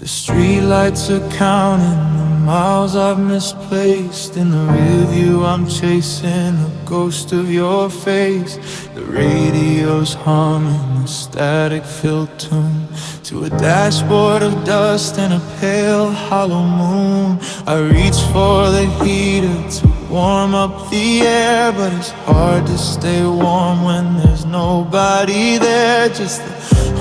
The streetlights are counting the miles I've misplaced. In the rear view I'm chasing the ghost of your face. The radio's humming a static-filled tune to a dashboard of dust and a pale hollow moon. I reach for the heater to warm up the air, but it's hard to stay warm when there's nobody there. Just the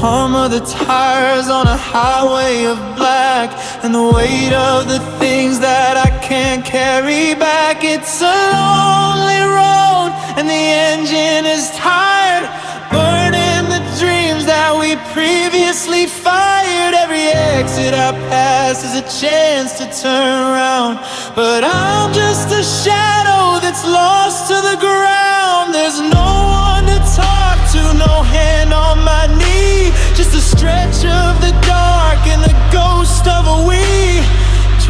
hum of the tires on a highway of black, and the weight of the things that I can't carry back. It's a lonely road and the engine is tired, burning the dreams that we previously fired. Every exit I pass is a chance to turn around, but I'm just a shadow that's lost to the ground. There's no one to talk to, no hand on my knee, just a stretch of the dark and the ghost of a we.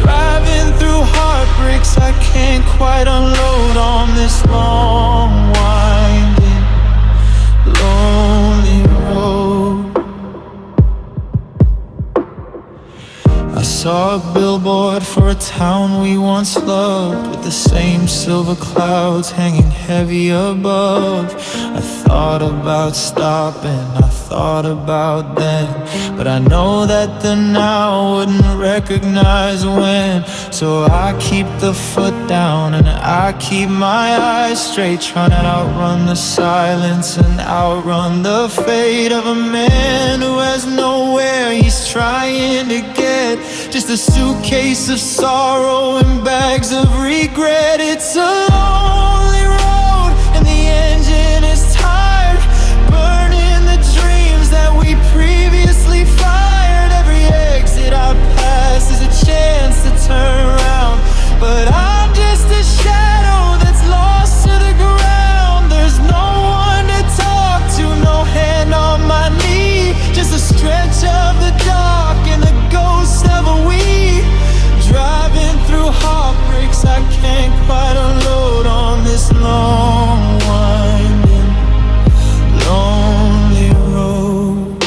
Driving through heartbreaks I can't quite unload on this long, winding, lonely road. I saw a billboard for a town we once loved, with the same silver clouds hanging heavy above. I thought about stopping, I thought about then, but I know that the now wouldn't recognize when. So I keep the foot down and I keep my eyes straight, trying to outrun the silence and outrun the fate of a man who has nowhere he's trying to get. Just a suitcase of sorrow and bags of regret. It's a lonely road and the engine is tired, burning the dreams that we previously fired. Every exit I pass is a chance to turn around, but I'm just a shadow that's lost to the ground. There's no one to talk to, no hand on my knee, just a stretch of the dark and the ghost of a we. Driving through heartbreaks I can't quite unload on this long, winding, lonely road.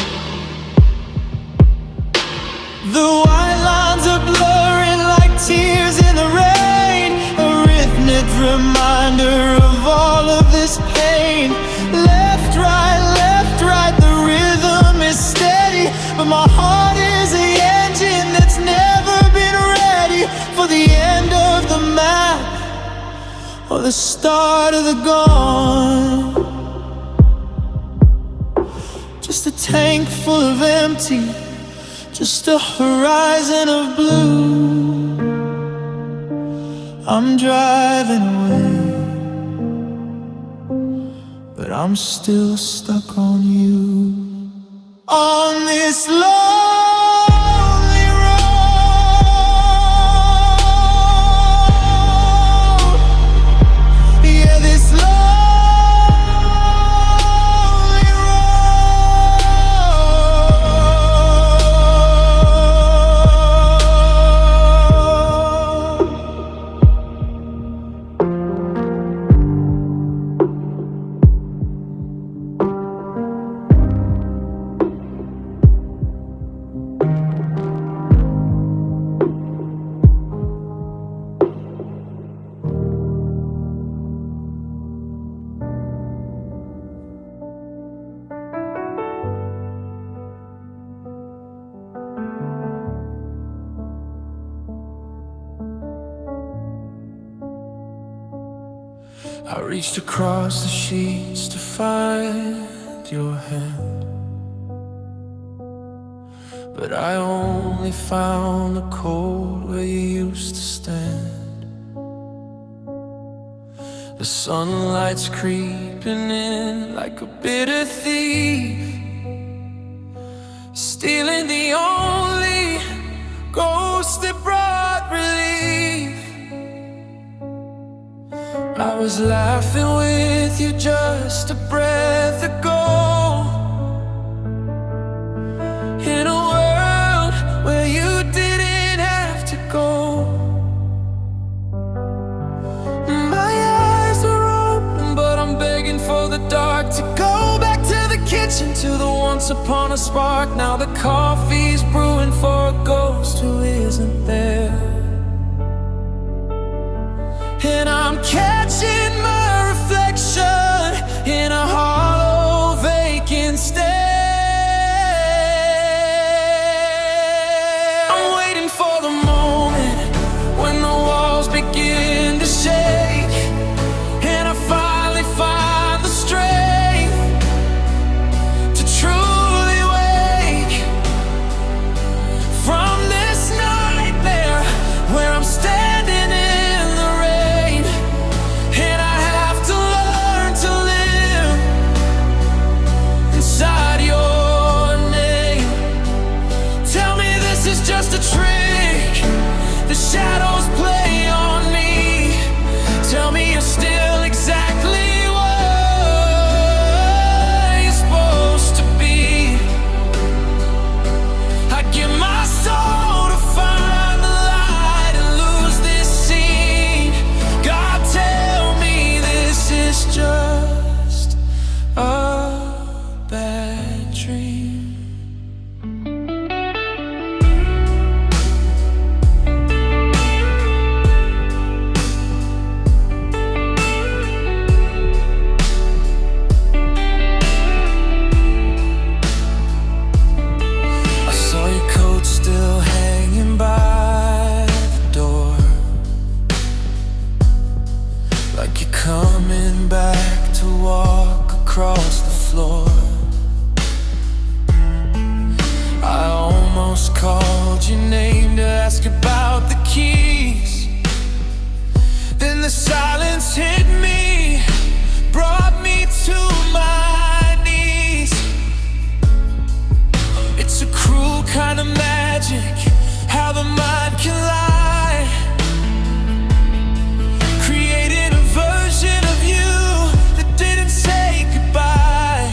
The white lines are blurring like tears in the rain, a rhythmic reminder of all of this pain. Left, right, the rhythm is steady, but my heart is the engine that's never been ready for the end of the map or the start of the gone. Just a tank full of empty, just a horizon of blue. I'm driving away, but I'm still stuck on you. On this lonely road, yeah, this lonely I reached across the sheets to find your hand, but I only found the cold where you used to stand. The sunlight's creeping in like a bitter thief, stealing the only ghost that brought relief. I was laughing with you just a breath ago, in a world where you didn't have to go. My eyes are open, but I'm begging for the dark to go back to the kitchen, to the one once upon a spark. Now the coffee's brewing for a ghost who isn't there. And I'm catching my reflection in a hollow, vacant stare. I'm waiting for the moment when the walls begin to shake, and I finally find the strength to truly wake from this nightmare where I'm standing in the rain. And I have to learn to live inside your name. Tell me this is just a trick the shadows play on me. Tell me you're still exactly what you're supposed to be. I give my soul to find the light and lose this scene. God, tell me this is just a bad dream. I saw your coat still hanging by the door, like you're coming back to walk across the floor. I almost called your name to ask about the keys. Then the silence hit me, brought me to my knees. It's a cruel kind of magic, how the mind can lie, creating a version of you that didn't say goodbye.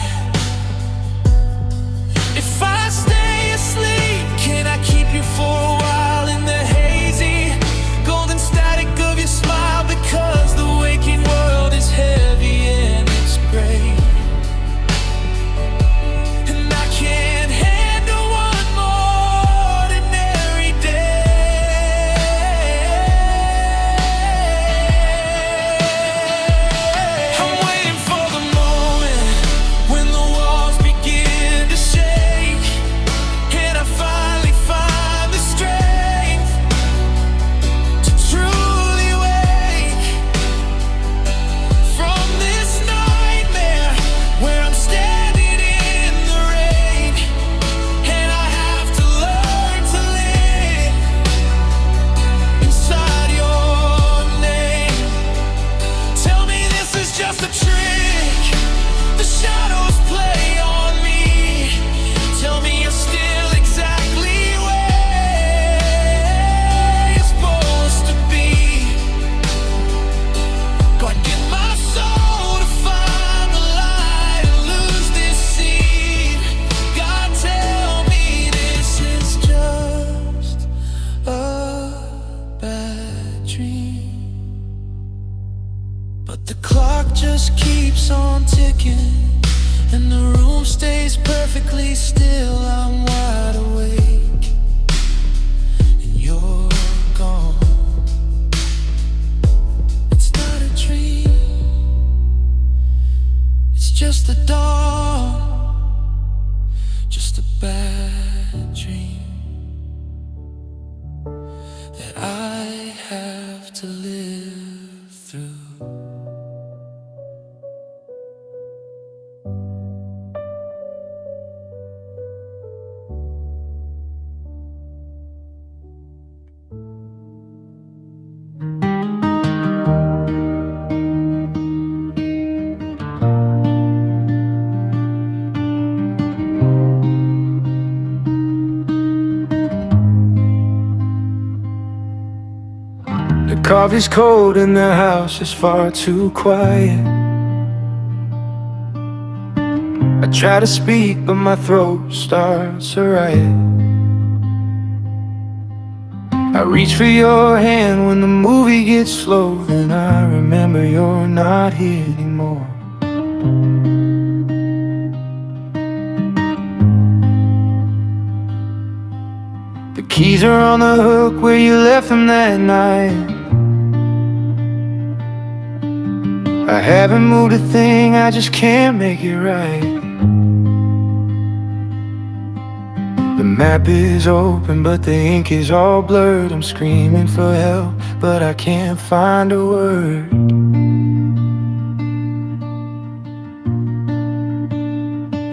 If I stay asleep, can I keep you for a while in the hazy golden static of your smile? Because the waking world is heavy and it's gray, and I can't handle one more ordinary day. I'm waiting for the moment when the walls begin to shake, and I finally find the strength to truly wake from this nightmare where I'm standing in the rain. And I have to learn to live inside your name. Tell me this is just a trick the shadows play on me. Tell me you're still exactly where you're supposed to be. Go and get my soul to find the light and lose this scene. God, tell me this is just a bad dream. But the clock just keeps on ticking, and the room stays perfectly still. I'm wide awake, and you're gone. It's not a dream, it's just the dawn, just a bad dream that I have to live through. The coffee's cold and the house is far too quiet. I try to speak, but my throat starts to riot. I reach for your hand when the movie gets slow, and I remember you're not here anymore. Keys are on the hook where you left them that night. I haven't moved a thing, I just can't make it right. The map is open, but the ink is all blurred. I'm screaming for help, but I can't find a word.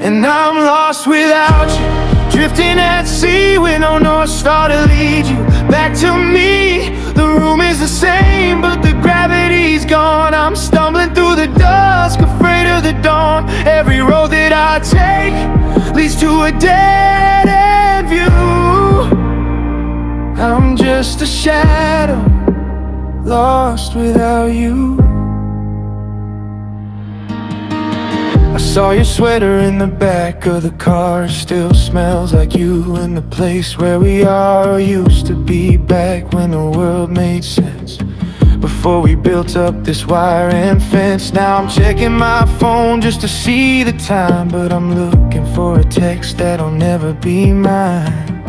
And I'm lost without you, drifting at sea with no north star to lead you back to me. The room is the same, but the gravity's gone. I'm stumbling through the dusk, afraid of the dawn. Every road that I take leads to a dead-end view. I'm just a shadow, lost without you. I saw your sweater in the back of the car. Still smells like you in the place where we are. Used to be back when the world made sense, before we built up this wire and fence. Now I'm checking my phone just to see the time, but I'm looking for a text that'll never be mine.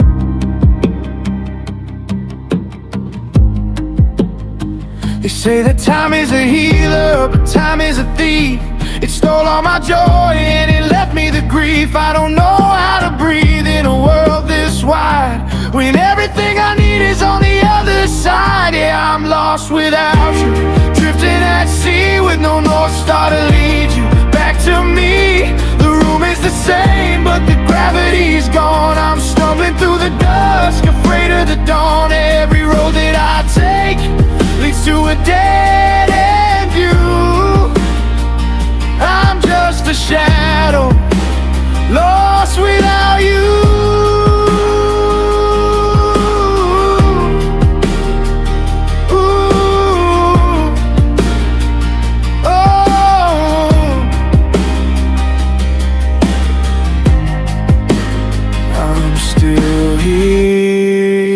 They say that time is a healer, but time is a thief. It stole all my joy and it left me the grief. I don't know how to breathe in a world this wide, when everything I need is on the other side. Yeah, I'm lost without you, drifting at sea with no north star to lead you back to me. The room is the same, but the gravity's gone. I'm stumbling through the dusk, afraid of the dawn. Every road that I take leads to a dead-end view. I'm just a shadow, lost without you. Ooh. Oh. I'm still here,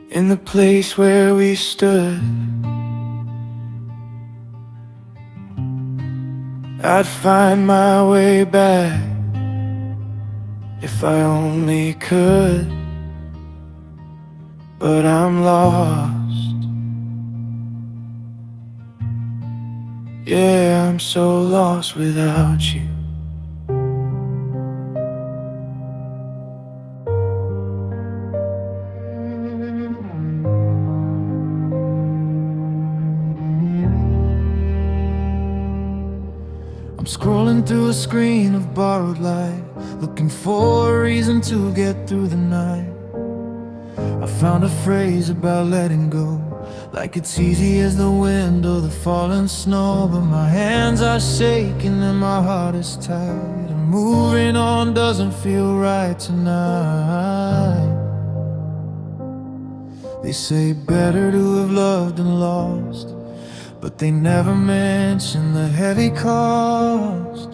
in the place where we stood. I'd find my way back if I only could, but I'm lost. Yeah, I'm so lost without you. I'm scrolling through a screen of borrowed light, looking for a reason to get through the night. I found a phrase about letting go, like it's easy as the wind or the falling snow. But my hands are shaking and my heart is tired, and moving on doesn't feel right tonight. They say better to have loved and lost, but they never mention the heavy cost.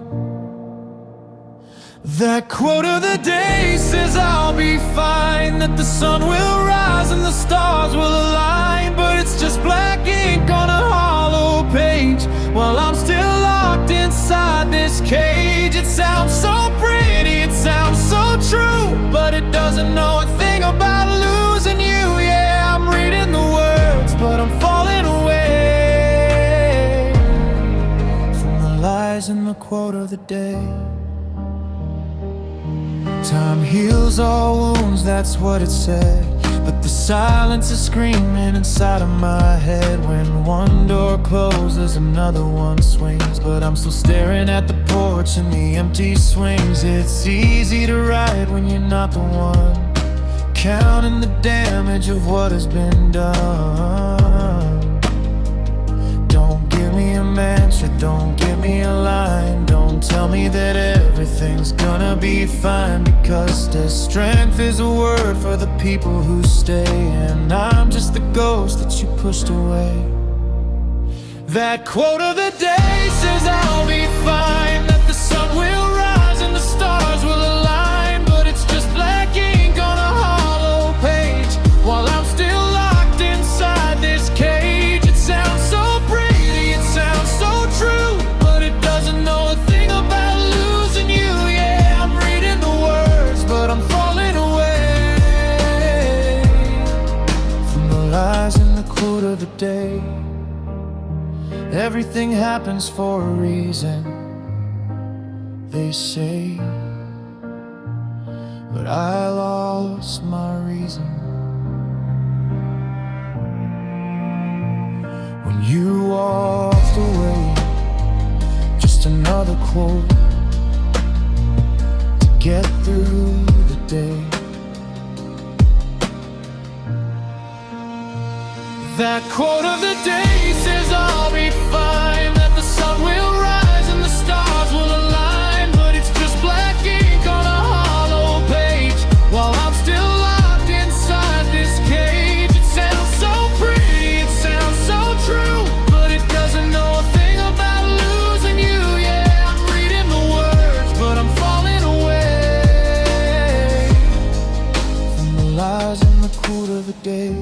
That quote of the day says I'll be fine, that the sun will rise and the stars will align. But it's just black ink on a hollow page, while I'm still locked inside this cage. It sounds so pretty, it sounds so true, but it doesn't know a thing about losing you. Yeah, I'm reading the words, but I'm falling away from the lies in the quote of the day. Time heals all wounds, that's what it said, but the silence is screaming inside of my head. When one door closes, another one swings, but I'm still staring at the porch and the empty swings. It's easy to write when you're not the one, counting the damage of what has been done. Don't give me a mantra, don't give me a line, don't tell me that everything's gonna be fine, because the strength is a word for the people who stay, and I'm just the ghost that you pushed away. That quote of the day says I'll be fine, that the sun will rise and the stars will align, but it's just black ink on a hollow page, while I'm still locked inside this cage. It sounds so pretty, it sounds so true, but it doesn't know a thing about losing you. Yeah, I'm reading the words, but Everything happens for a reason, they say, but I lost my reason. When you walked away, just another quote to get through the day. That quote of the day says I'll be fine, that the sun will rise and the stars will align, but it's just black ink on a hollow page while I'm still locked inside this cage. It sounds so pretty, it sounds so true, but it doesn't know a thing about losing you. Yeah, I'm reading the words, but I'm falling away from the lies in the quote of the day.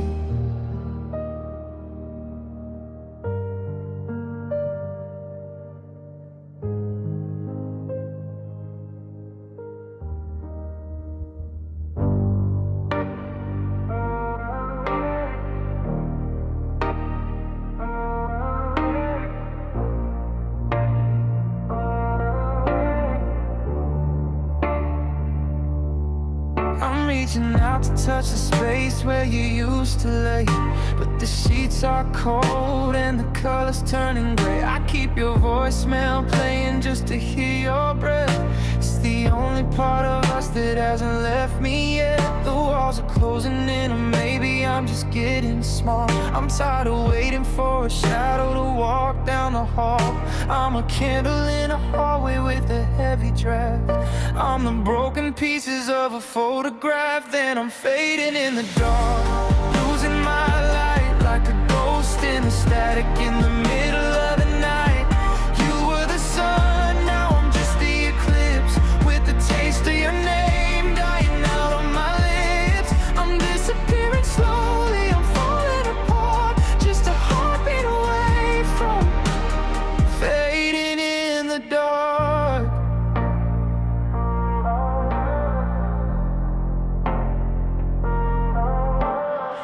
I'm reaching out to touch the space where you used to lay, but the sheets are cold and the colors turning gray. I keep your voicemail playing just to hear your breath. It's the only part of us that hasn't left me yet. The walls are closing in, or maybe I'm just getting small. I'm tired of waiting for a shadow to walk down the hall. I'm a candle in a hallway with a heavy draft. I'm the broken pieces of a photograph, then I'm fading in the dark, losing my light like a ghost in the static in the middle of the night. You were the sun, now I'm just the eclipse, with the taste of your name dying out on my lips. I'm disappearing slowly, I'm falling apart, just a heartbeat away from fading in the dark.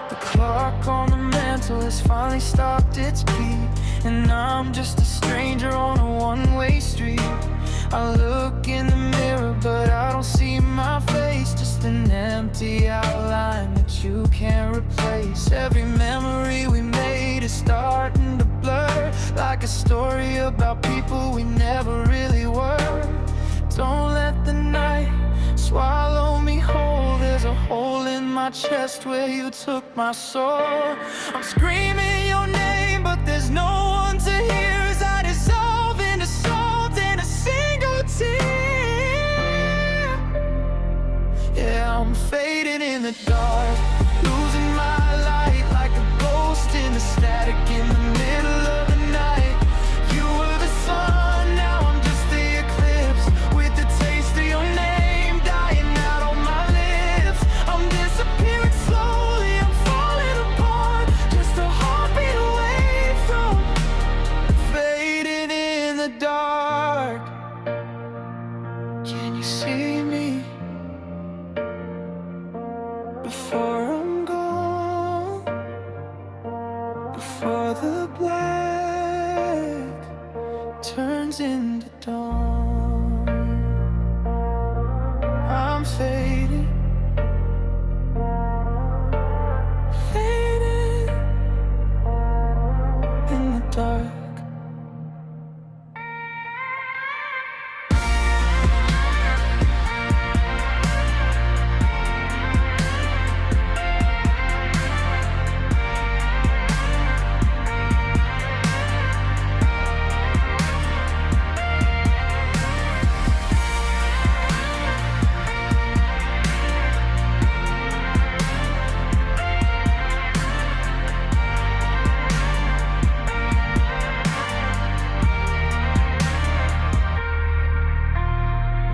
The clock on the mantle has finally stopped its beat, and I'm just a stranger on a one-way street. I look in the mirror, but I don't see my face, just an empty outline that you can't replace. Every memory we made is starting to blur, like a story about people we never really were. Don't let the night swallow me whole, there's a hole in my chest where you took my soul. I'm screaming your name, but there's no one to hear as I dissolve into salt in a single tear. Yeah, I'm fading in the dark, losing my light like a ghost in the static in the middle of the night. You were the sun, now I'm just the eclipse, with the taste of your name dying out on my lips. I'm disappearing slowly, I'm falling apart, just a heartbeat away from fading in the dark. Can you see me before I'm gone, before the black turns into dawn? I'm fading, fading in the dark.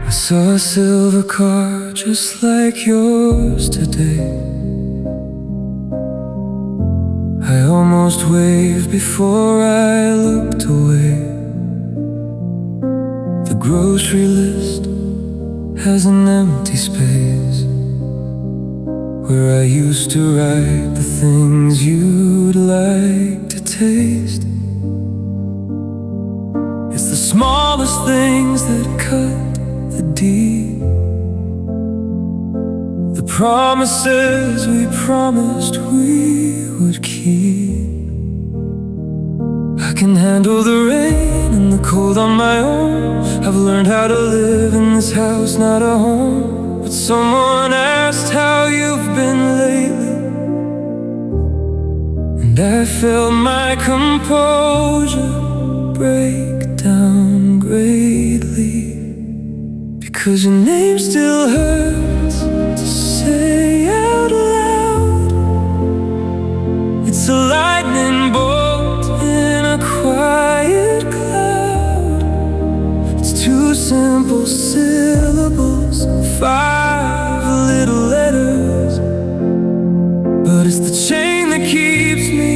I saw a silver car just like yours today. I almost waved before I looked away. The grocery list has an empty space where I used to write the things you'd like to taste. smallest things that cut the deep, the promises we promised we would keep. I can handle the rain and the cold on my own. I've learned how to live in this house, not a home. But someone asked how you've been lately, and I felt my composure break down greatly, because your name still hurts to say out loud. It's a lightning bolt in a quiet cloud. It's two simple syllables, 5 little letters, but it's the chain that keeps me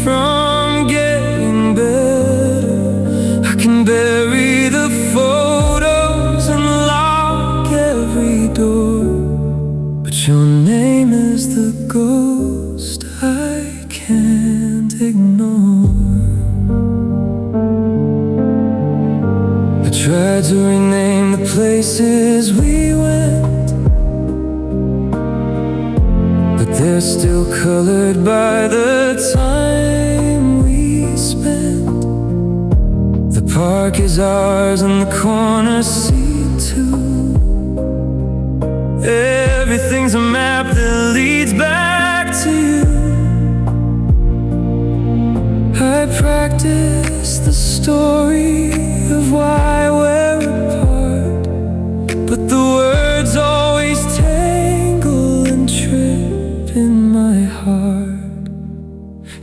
from getting better. I can bury the photos and lock every door, but your name is the ghost I can't ignore. I tried to rename the places we went, but they're still colored by the time we spent. The park is ours and the corner seat too. Everything's a map that leads back to you. I practice the story of why we're apart, but the words always tangle and trip in my heart.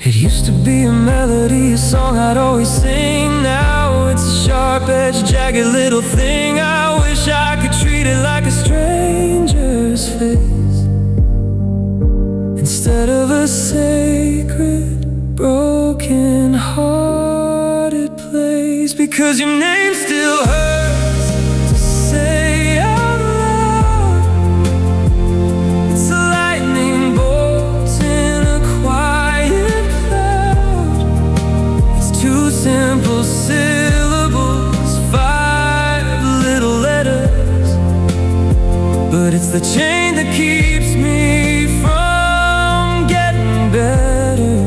It used to be a melody, a song I'd always sing. Now it's a sharp-edged, jagged little thing. I wish I could treat it like a stranger's face, instead of a sacred, broken-hearted place. Because your name still hurts to say out loud. It's a lightning bolt in a quiet cloud. It's two simple syllables, 5 little letters, but it's the chain that keeps me from getting better.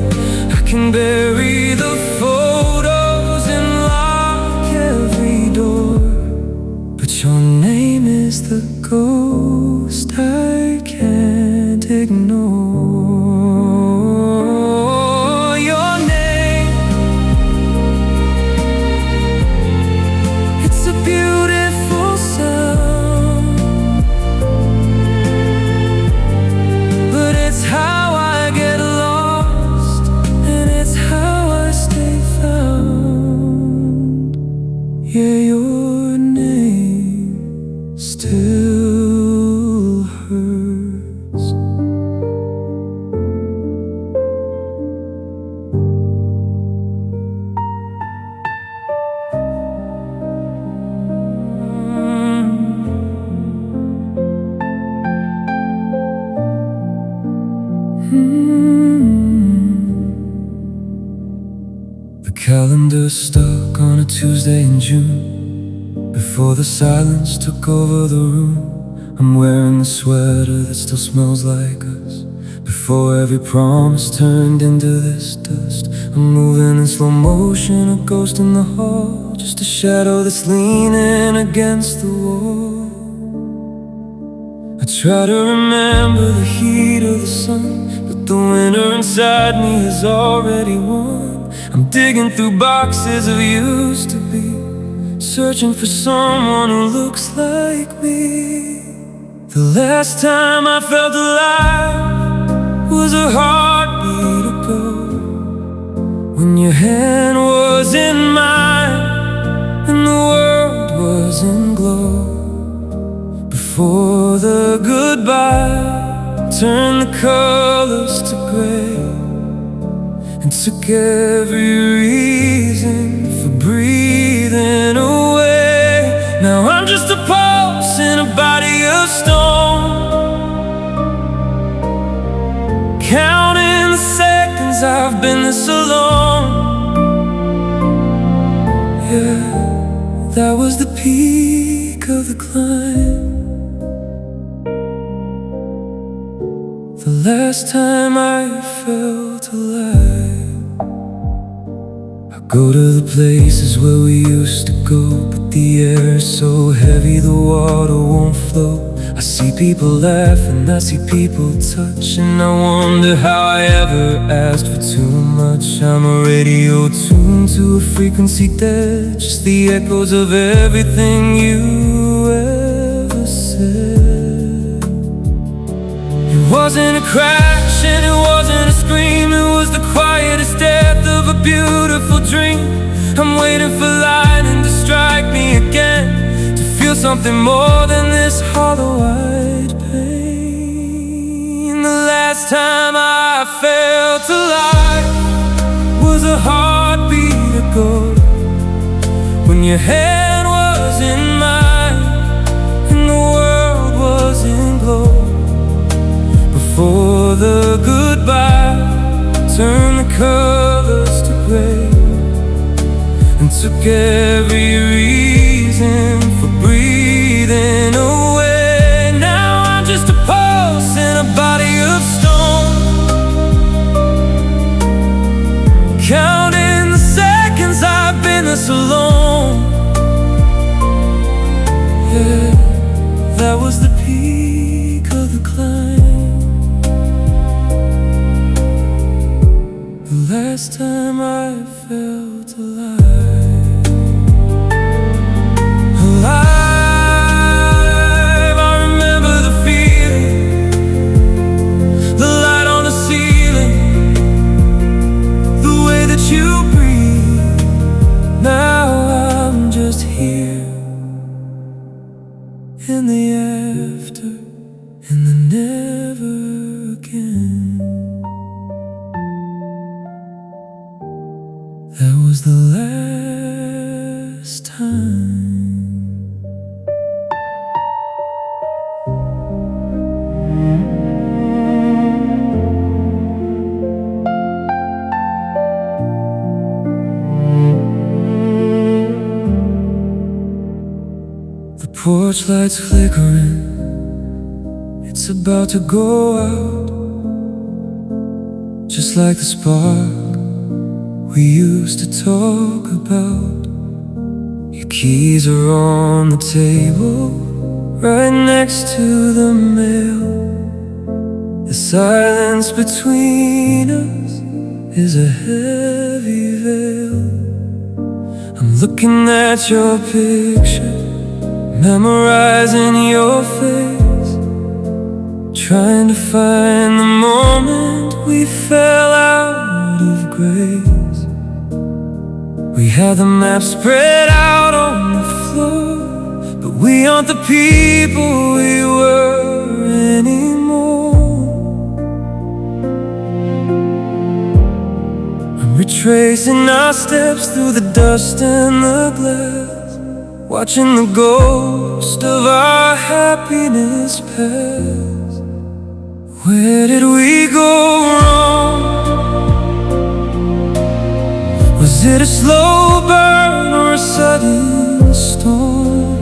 I can bury the photos and lock every door, but your name is the ghost I can't ignore. Your name, it's a beautiful sound, but it's how I get lost, and it's how I stay found. Yeah, your name still hurts. The calendar's stuck on a Tuesday in June, before the silence took over the room. I'm wearing the sweater that still smells like us, before every promise turned into this dust. I'm moving in slow motion, a ghost in the hall, just a shadow that's leaning against the wall. I try to remember the heat of the sun, but the winter inside me has already won. I'm digging through boxes of used to be, searching for someone who looks like me. The last time I felt alive was a heartbeat ago, when your hand was in mine and the world was in glow. Before the goodbye turned the colors to gray, and took every reason for breathing away. Now I'm just a pulse in a body of stone, counting the seconds I've been this alone. Yeah. That was the peak of the climb. The last time I felt alive. I go to the places where we used to go, but the air is so heavy the water won't flow. I see people laugh and I see people touch, and I wonder how I ever asked for too much. I'm a radio tuned to a frequency that's just the echoes of everything you ever said. It wasn't a crash and it wasn't a scream, it was the quietest death of a beautiful dream. I'm waiting for lightning to strike me again, to feel something more than this hollow-eyed pain. The last time I felt alive was a heartbeat ago, when your hand was in mine and the world was in glow. Before the goodbye turned the colors to gray and took every reason for breathing away. Now I'm just a pulse in a body of stone, counting the seconds I've been this alone. Yeah, that was the peak of the climb. The last time I felt alive. Alive, I remember the feeling, the light on the ceiling, the way that you breathe. Now I'm just here, in the after, in the never again. That was the last time. The porch light's flickering, it's about to go out, just like the spark we used to talk about. Your keys are on the table, right next to the mail. The silence between us is a heavy veil. I'm looking at your picture, memorizing your face, trying to find the moment we fell out of grace. We had the map spread out on the floor, but we aren't the people we were anymore. I'm retracing our steps through the dust and the glass, watching the ghost of our happiness pass. Where did we go wrong? Was it a slow burn or a sudden storm?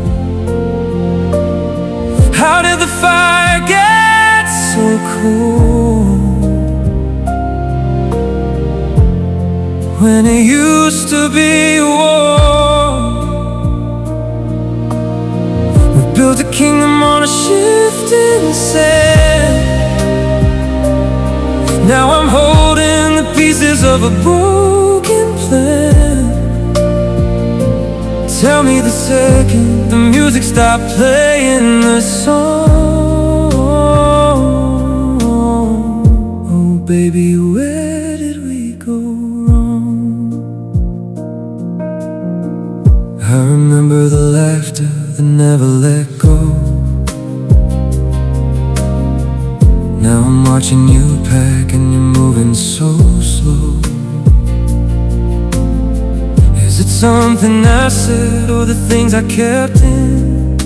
How did the fire get so cold when it used to be warm? We built a kingdom on a shifting sand. Now I'm holding the pieces of a broken plan. Tell me the second the music stopped playing the song. Oh baby, where did we go wrong? I remember the laughter that never let go. Now I'm watching you pack and you're moving so slow. Is it something I said or the things I kept in?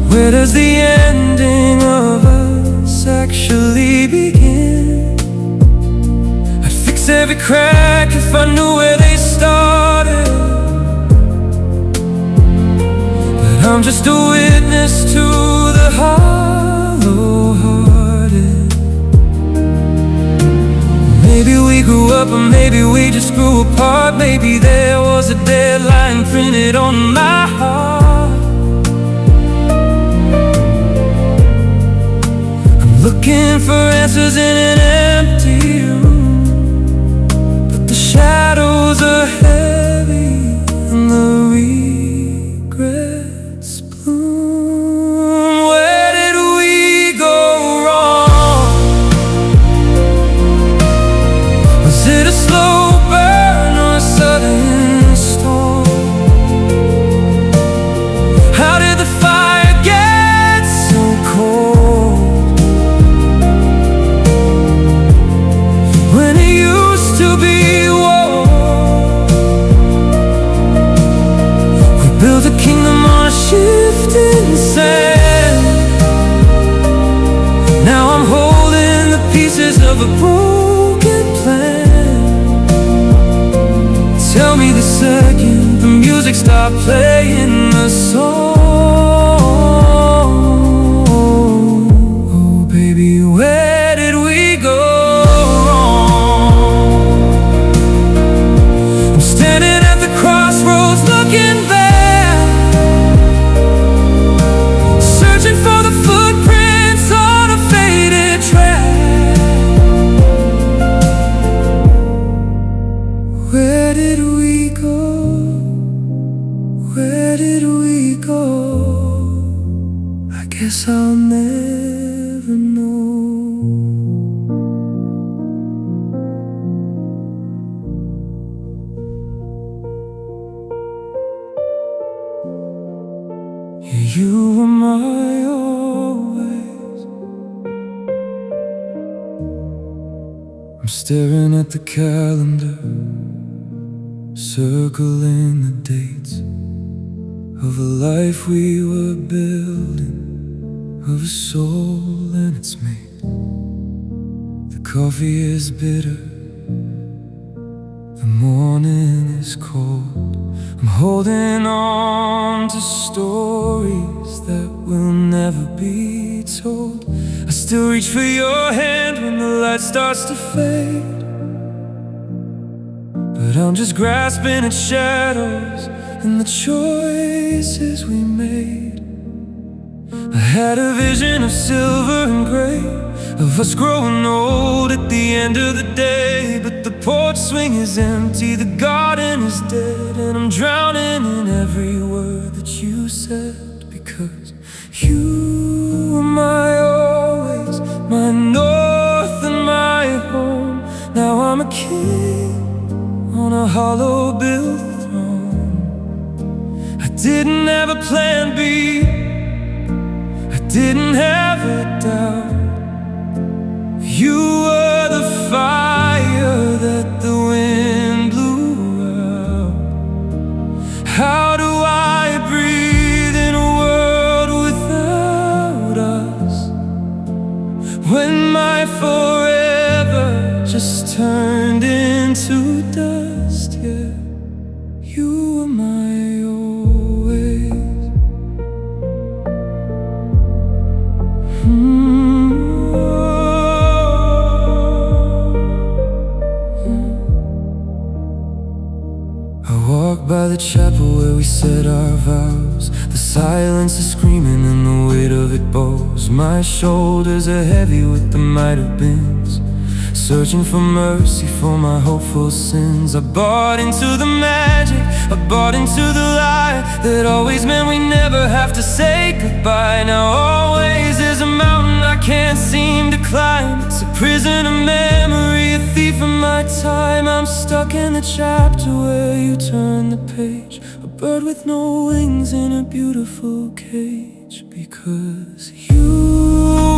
Where does the ending of us actually begin? I'd fix every crack if I knew where they started. I'm just a witness to the hollow-hearted. Maybe we grew up, or maybe we just grew apart. Maybe there was a deadline printed on my heart. I'm looking for answers in an empty room, but the shadows are heavy and the regrets bloom. Where did we go wrong? Was it a slow burn or a sudden storm? How did the fire get so cold when it used to be warm? We built a kingdom on a shifting sand. Now I'm holding the pieces of a broken plan. Tell me the second the music stopped playing the song. Oh baby, where did we go wrong? I'm standing at the crossroads looking back, searching for the footprints on a faded track. Where did we go? Where did we go? I guess I'll never know. Yeah, you were my always. I'm staring at the calendar, circling the dates of a life we were building, of a soul and its mate. The coffee is bitter, the morning is cold. I'm holding on to stories that will never be told. I still reach for your hand when the light starts to fade, but I'm just grasping at shadows and the choices we made. I had a vision of silver and gray, of us growing old at the end of the day. But the porch swing is empty, the garden is dead, and I'm drowning in every word that you said. Because you were my always, my north and my home. Now I'm a king on a hollow-built throne. I didn't have a plan B, I didn't have a doubt. You were the fire that the wind blew out. How do I breathe in a world without us, when my forever just turned into dust? Yeah, you were my always. I walk by the chapel where we said our vows. The silence is screaming and the weight of it bows. My shoulders are heavy with the might have beens, searching for mercy for my hopeful sins. I bought into the magic, I bought into the lie that always meant we never have to say goodbye. Now always is a mountain I can't seem to climb. It's a prison of memory, a thief of my time. I'm stuck in the chapter where you turn the page, a bird with no wings in a beautiful cage. Because you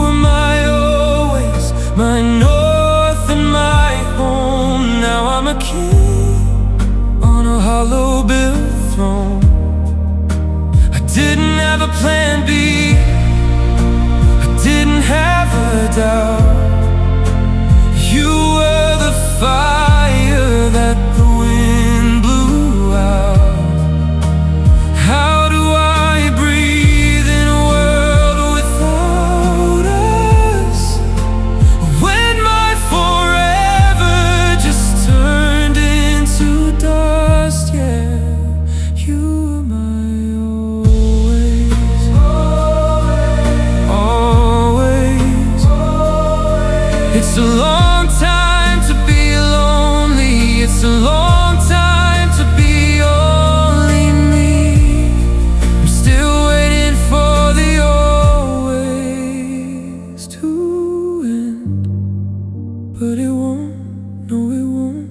were my always, my north and my home. Now I'm a king on a hollow-built throne. I didn't have a plan B, I didn't have a doubt. You were the fire that the wind blew out. How do I breathe It's a long time to be lonely. It's a long time to be only me. I'm still waiting for the always to end, but it won't, no it won't.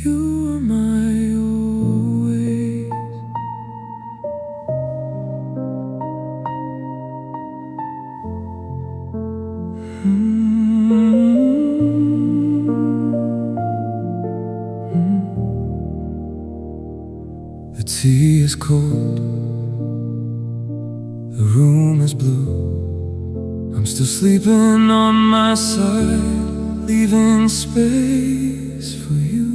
You are my always. The tea is cold, the room is blue. I'm still sleeping on my side, leaving space for you.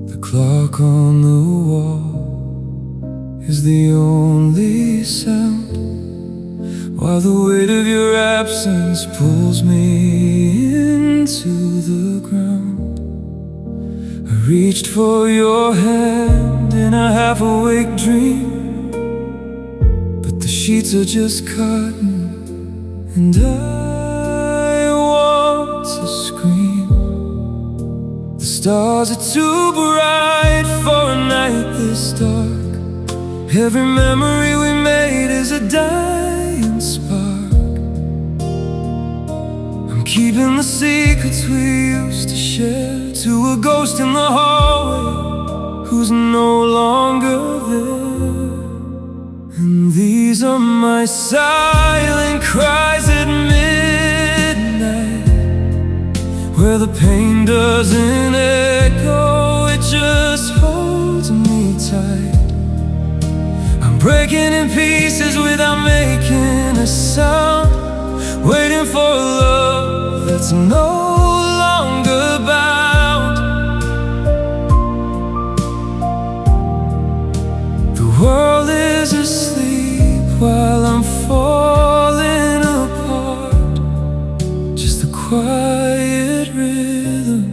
The clock on the wall is the only sound, while the weight of your absence pulls me into the ground. I reached for your hand in a half-awake dream, but the sheets are just cotton, and I want to scream. The stars are too bright for a night this dark. Every memory we made is a dying spark. I'm keeping the secrets we used to share to a ghost in the hallway who's no longer there. And these are my silent cries at midnight, where the pain doesn't echo, it just holds me tight. I'm breaking in pieces without making a sound, waiting for a love that's no longer bound. The world is asleep while I'm falling apart, just the quiet rhythm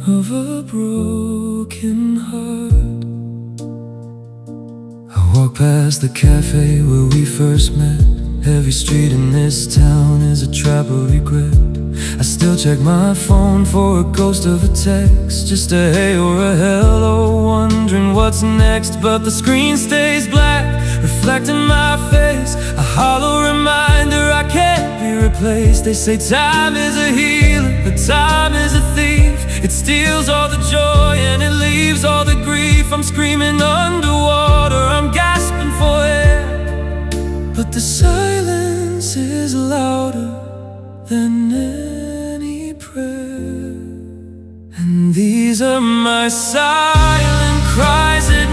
of a broken heart. I walk past the cafe where we first met. Every street in this town is a trap of regret. I still check my phone for a ghost of a text, just a hey or a hello, wondering what's next. But the screen stays black, reflecting my face, a hollow reminder I can't be replaced. They say time is a healer, but time is a thief. It steals all the joy and it leaves all the grief. I'm screaming underwater, I'm gasping for air, but the silence is louder than any prayer. And these are my silent cries at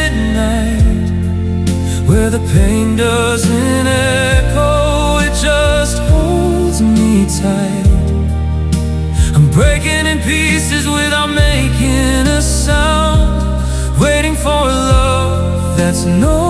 midnight, where the pain doesn't echo, it just holds me tight. I'm breaking in pieces without making a sound, waiting for a love that's no